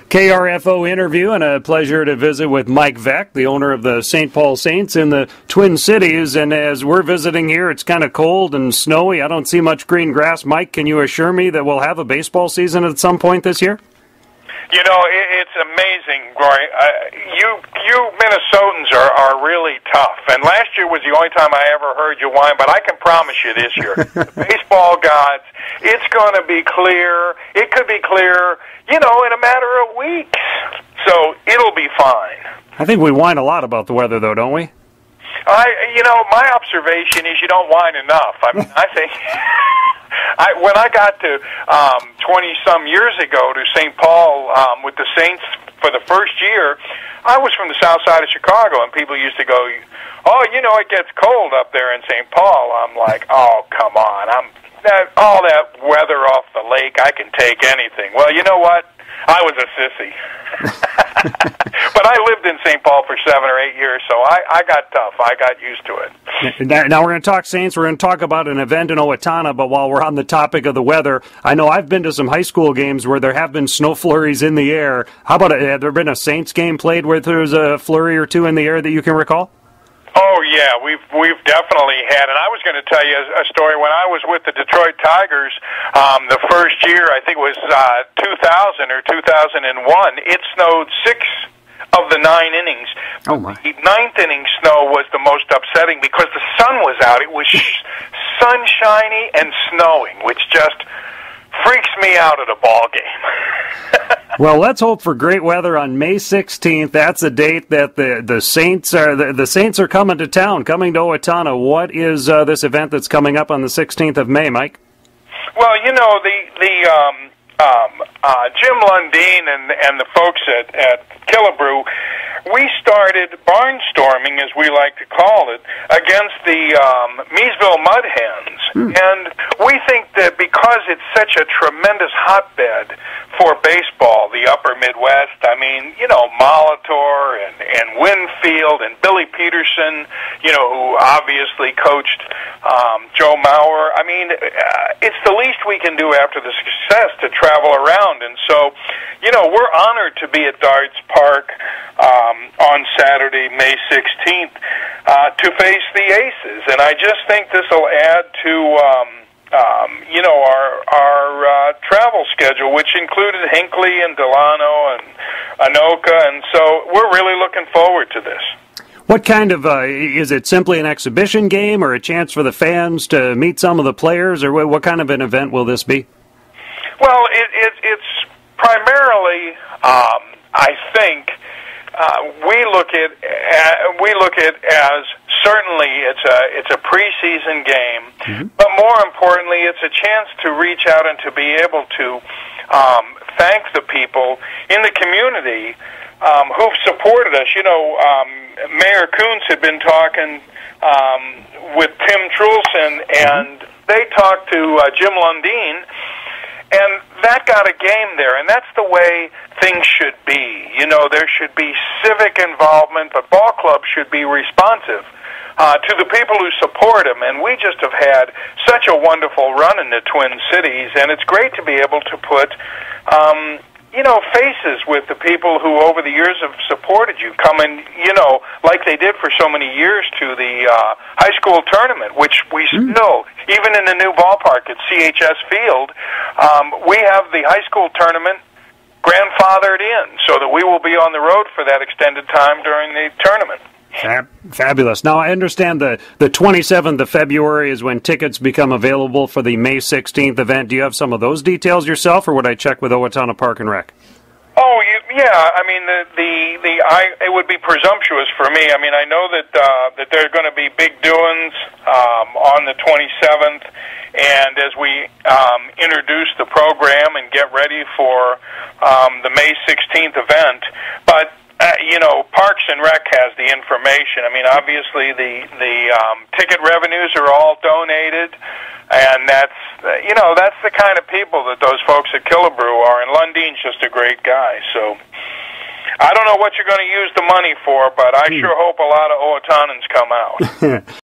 KRFO interview, and a pleasure to visit with Mike Veeck, the owner of the St. Paul Saints in the Twin Cities. And as we're visiting here, it's kind of cold and snowy. I don't see much green grass. Mike, can you assure me that we'll have a baseball season at some point this year? You know, it's amazing, Roy. You Minnesotans are really tough. And last year was the only time I ever heard you whine, but I can promise you this year, the baseball gods, it's going to be clear. It could be clear, you know, in a matter of weeks. So it'll be fine. I think we whine a lot about the weather, though, don't we? You know, my observation is you don't whine enough. I mean, I think when I got to 20-some years ago to St. Paul with the Saints for the first year, I was from the south side of Chicago, and people used to go, "Oh, you know, it gets cold up there in St. Paul." I'm like, "Oh, come on! All that weather off the lake, I can take anything." Well, you know what? I was a sissy. But I lived in St. Paul for 7 or 8 years, so I got tough. I got used to it. Now we're going to talk Saints. We're going to talk about an event in Owatonna, but while we're on the topic of the weather, I know I've been to some high school games where there have been snow flurries in the air. How about, have there been a Saints game played where there's a flurry or two in the air that you can recall? Oh, yeah, we've definitely had, and I was going to tell you a story. When I was with the Detroit Tigers the first year, I think it was 2000 or 2001, it snowed 6 of the 9 innings. Oh, my. The 9th inning snow was the most upsetting because the sun was out. It was sunshiny and snowing, which just freaks me out at a ball game. Well, let's hope for great weather on May 16th. That's the date that the Saints are coming to town, coming to Owatonna. What is this event that's coming up on the 16th of May, Mike? Well, you know, Jim Lundeen and the folks at Killebrew, we started barnstorming, as we like to call it, against the Meesville Mud Hens. And we think that because it's such a tremendous hotbed for baseball, the upper Midwest, I mean, you know, Molitor and Winfield and Billy Peterson, you know, who obviously coached Joe Mauer. I mean, it's the least we can do after the success to travel around. And so, you know, we're honored to be at Darts Park on Saturday, May 16th, to face the Aces. And I just think this will add to, you know, our travel schedule, which included Hinckley and Delano and Anoka. And so we're really looking forward to this. What kind of, is it simply an exhibition game or a chance for the fans to meet some of the players, or what kind of an event will this be? Well, it's primarily, I think, we look at as certainly it's a preseason game, but more importantly, it's a chance to reach out and to be able to thank the people in the community who've supported us. You know, Mayor Coons had been talking with Tim Trulson, and they talked to Jim Lundeen, and that got a game there, and that's the way things should be. You know, there should be civic involvement, but ball clubs should be responsive to the people who support them, and we just have had such a wonderful run in the Twin Cities, and it's great to be able to put you know, faces with the people who over the years have supported you, coming, you know, like they did for so many years to the high school tournament, which we still, even in the new ballpark at CHS Field, we have the high school tournament grandfathered in so that we will be on the road for that extended time during the tournament. Fabulous. Now, I understand the 27th of February is when tickets become available for the May 16th event. Do you have some of those details yourself, or would I check with Owatonna Park and Rec? Oh, yeah. I mean, it would be presumptuous for me. I mean, I know that there are going to be big doings on the 27th, and as we introduce the program and get ready for the May 16th event, but you know, Parks and Rec has the information. I mean, obviously the ticket revenues are all donated, and that's you know, that's the kind of people that those folks at Killebrew are. And Lundeen's just a great guy. So I don't know what you're going to use the money for, but I sure hope a lot of Owatonnans come out.